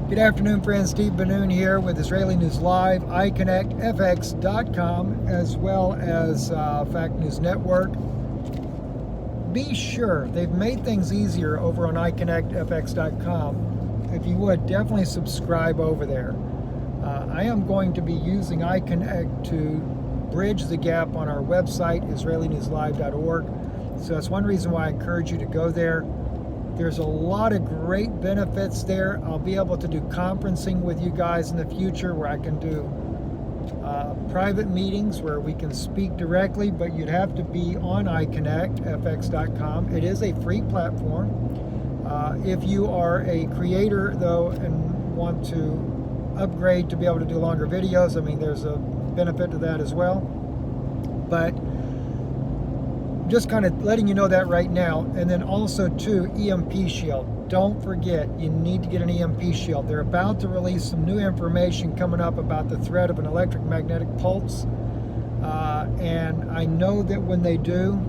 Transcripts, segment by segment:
Good afternoon, friends. Steve Benoon here with Israeli News Live, iConnectFX.com, as well as Fact News Network. Be sure they've made things easier over on iConnectFX.com. If you would, definitely subscribe over there. I am going to be using iConnect to bridge the gap on our website, IsraeliNewsLive.org. So that's one reason why I encourage you to go there. There's a lot of great benefits there. I'll be able to do conferencing with you guys in the future where I can do private meetings where we can speak directly, but you'd have to be on iConnectFX.com. It is a free platform. If you are a creator, though, and want to upgrade to be able to do longer videos, I mean, there's a benefit to that as well. But just kind of letting you know that right now. And then also too, EMP shield. Don't forget, you need to get an EMP shield. They're about to release some new information coming up about the threat of an electromagnetic pulse. And I know that when they do,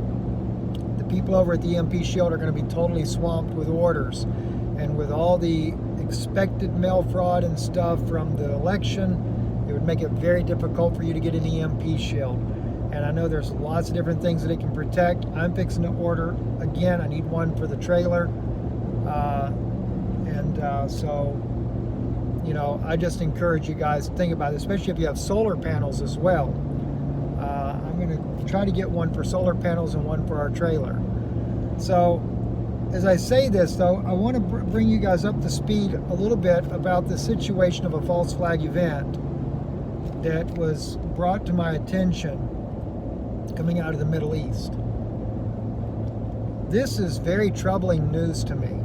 the people over at the EMP shield are going to be totally swamped with orders. And with all the expected mail fraud and stuff from the election, it would make it very difficult for you to get an EMP shield. And I know there's lots of different things that it can protect. I'm fixing to order. Again, I need one for the trailer. So, you know, I just encourage you guys to think about it, especially if you have solar panels as well. I'm going to try to get one for solar panels and one for our trailer. So, as I say this, though, I want to bring you guys up to speed a little bit about the situation of a false flag event that was brought to my attention coming out of the Middle East. This is very troubling news to me.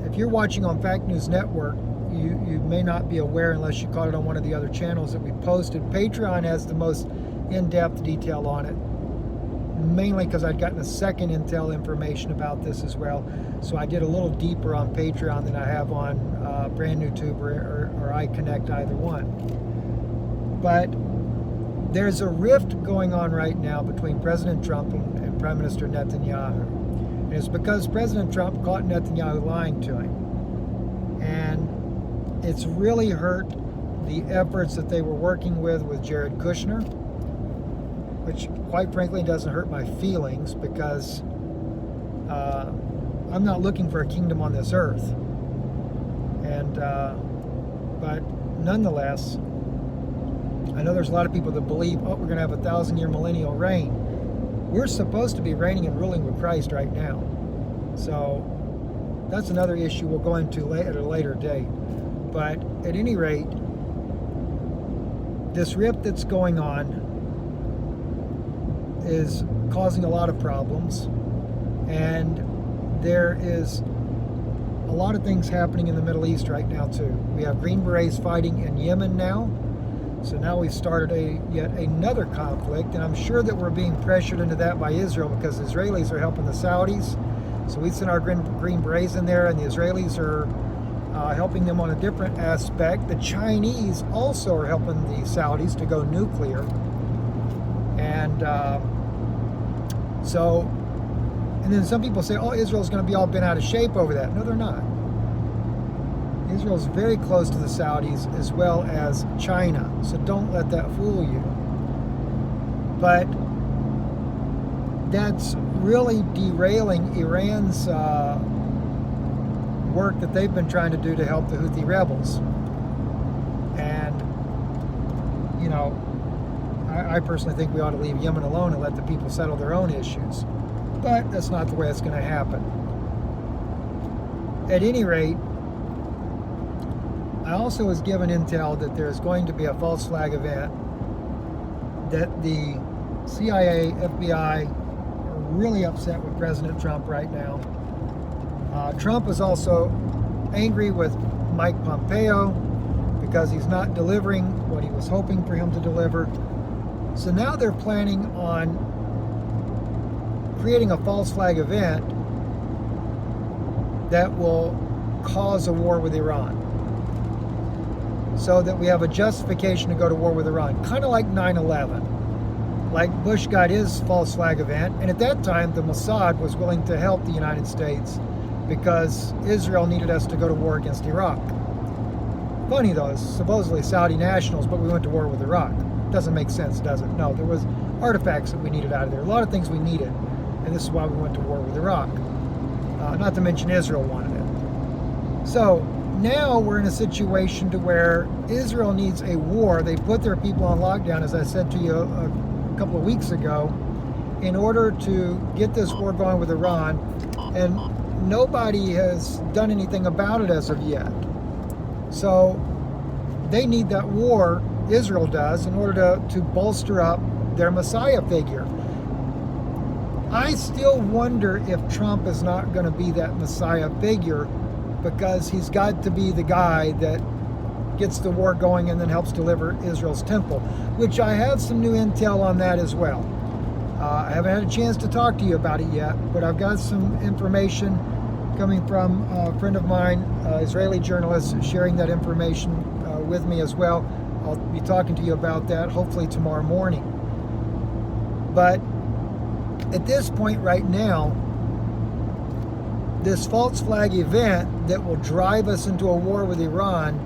If you're watching on Fact News Network, you may not be aware unless you caught it on one of the other channels that we posted. Patreon has the most in-depth detail on it, mainly because I'd gotten a second intel information about this as well. So I did a little deeper on Patreon than I have on Brand New Tube or iConnect, either one. But there's a rift going on right now between President Trump and Prime Minister Netanyahu. And it's because President Trump caught Netanyahu lying to him. And it's really hurt the efforts that they were working with Jared Kushner, which quite frankly doesn't hurt my feelings because I'm not looking for a kingdom on this earth. And but nonetheless, I know there's a lot of people that believe, oh, we're going to have a 1,000-year millennial reign. We're supposed to be reigning and ruling with Christ right now. So that's another issue we'll go into at a later date. But at any rate, this rift that's going on is causing a lot of problems. And there is a lot of things happening in the Middle East right now too. We have Green Berets fighting in Yemen now. So now we've started yet another conflict, and I'm sure that we're being pressured into that by Israel because the Israelis are helping the Saudis. So we sent our Green Berets in there, and the Israelis are helping them on a different aspect. The Chinese also are helping the Saudis to go nuclear. And and then some people say, oh, Israel's going to be all bent out of shape over that. No, they're not. Israel's very close to the Saudis as well as China, so don't let that fool you. But that's really derailing Iran's work that they've been trying to do to help the Houthi rebels. And, you know, I personally think we ought to leave Yemen alone and let the people settle their own issues. But that's not the way it's going to happen. At any rate, I also was given intel that there's going to be a false flag event, that the CIA, FBI are really upset with President Trump right now. Trump is also angry with Mike Pompeo because he's not delivering what he was hoping for him to deliver. So now they're planning on creating a false flag event that will cause a war with Iran, so that we have a justification to go to war with Iran, kind of like 9/11. Like Bush got his false flag event, and at that time the Mossad was willing to help the United States because Israel needed us to go to war against Iraq. Funny though, it's supposedly Saudi nationals, but we went to war with Iraq. Doesn't make sense, does it? No, there was artifacts that we needed out of there. A lot of things we needed, and this is why we went to war with Iraq. Not to mention Israel wanted it. So now we're in a situation to where Israel needs a war. They put their people on lockdown, as I said to you a couple of weeks ago, in order to get this war going with Iran, and nobody has done anything about it as of yet. So they need that war, Israel does, in order to bolster up their Messiah figure. I still wonder if Trump is not going to be that Messiah figure, because he's got to be the guy that gets the war going and then helps deliver Israel's temple, which I have some new intel on that as well. I haven't had a chance to talk to you about it yet, but I've got some information coming from a friend of mine, Israeli journalist, sharing that information with me as well. I'll be talking to you about that hopefully tomorrow morning. But at this point right now, this false flag event that will drive us into a war with Iran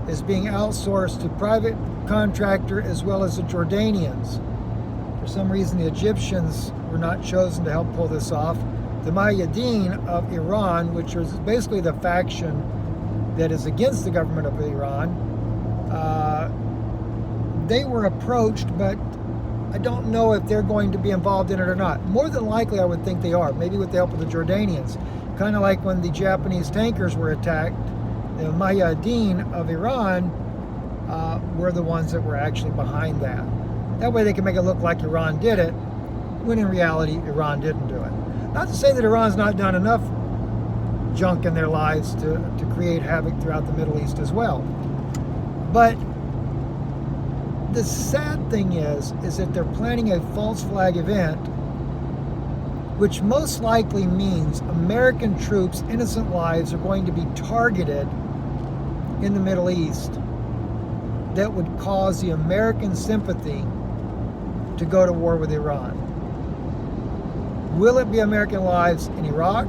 is being outsourced to private contractor as well as the Jordanians. For some reason, the Egyptians were not chosen to help pull this off. The Mujahideen of Iran, which is basically the faction that is against the government of Iran, they were approached, but I don't know if they're going to be involved in it or not. More than likely, I would think they are, maybe with the help of the Jordanians. Kind of like when the Japanese tankers were attacked, the Mujahideen of Iran were the ones that were actually behind that. That way they can make it look like Iran did it, when in reality, Iran didn't do it. Not to say that Iran's not done enough junk in their lives to create havoc throughout the Middle East as well. But the sad thing is that they're planning a false flag event, which most likely means American troops, innocent lives, are going to be targeted in the Middle East that would cause the American sympathy to go to war with Iran. Will it be American lives in Iraq?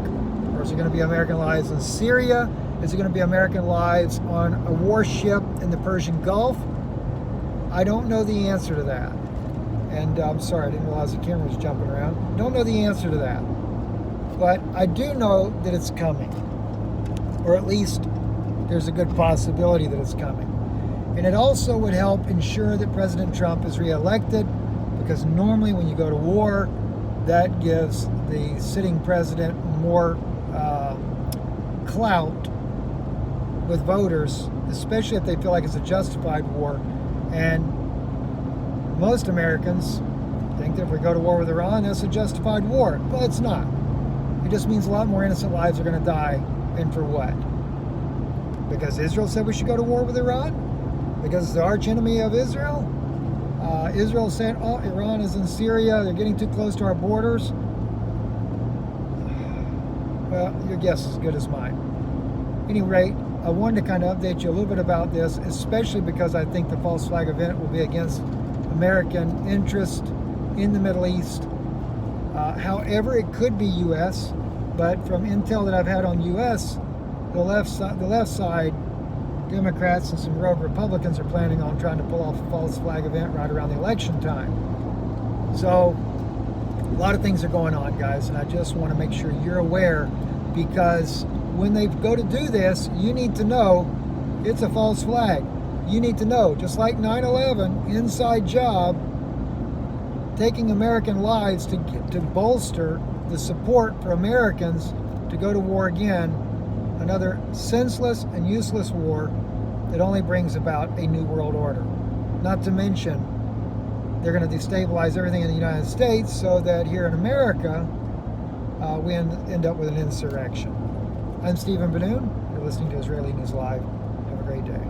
Or is it going to be American lives in Syria? Is it going to be American lives on a warship in the Persian Gulf? I don't know the answer to that. And I'm sorry, I didn't realize the camera was jumping around. Don't know the answer to that. But I do know that it's coming. Or at least there's a good possibility that it's coming. And it also would help ensure that President Trump is reelected, because normally when you go to war, that gives the sitting president more clout with voters, especially if they feel like it's a justified war. And most Americans think that if we go to war with Iran, that's a justified war. Well, it's not. It just means a lot more innocent lives are going to die. And for what? Because Israel said we should go to war with Iran? Because it's the arch enemy of Israel? Israel said, oh, Iran is in Syria, they're getting too close to our borders. Well, your guess is as good as mine. At any rate, I wanted to kind of update you a little bit about this, especially because I think the false flag event will be against American interest in the Middle East. However, it could be U.S., but from intel that I've had on U.S., the left side, Democrats and some rogue Republicans are planning on trying to pull off a false flag event right around the election time. So a lot of things are going on, guys, and I just want to make sure you're aware, because when they go to do this, you need to know it's a false flag. You need to know, just like 9/11, inside job, taking American lives to bolster the support for Americans to go to war again, another senseless and useless war that only brings about a new world order. Not to mention, they're going to destabilize everything in the United States so that here in America, we end up with an insurrection. I'm Stephen Benoon. You're listening to Israeli News Live. Have a great day.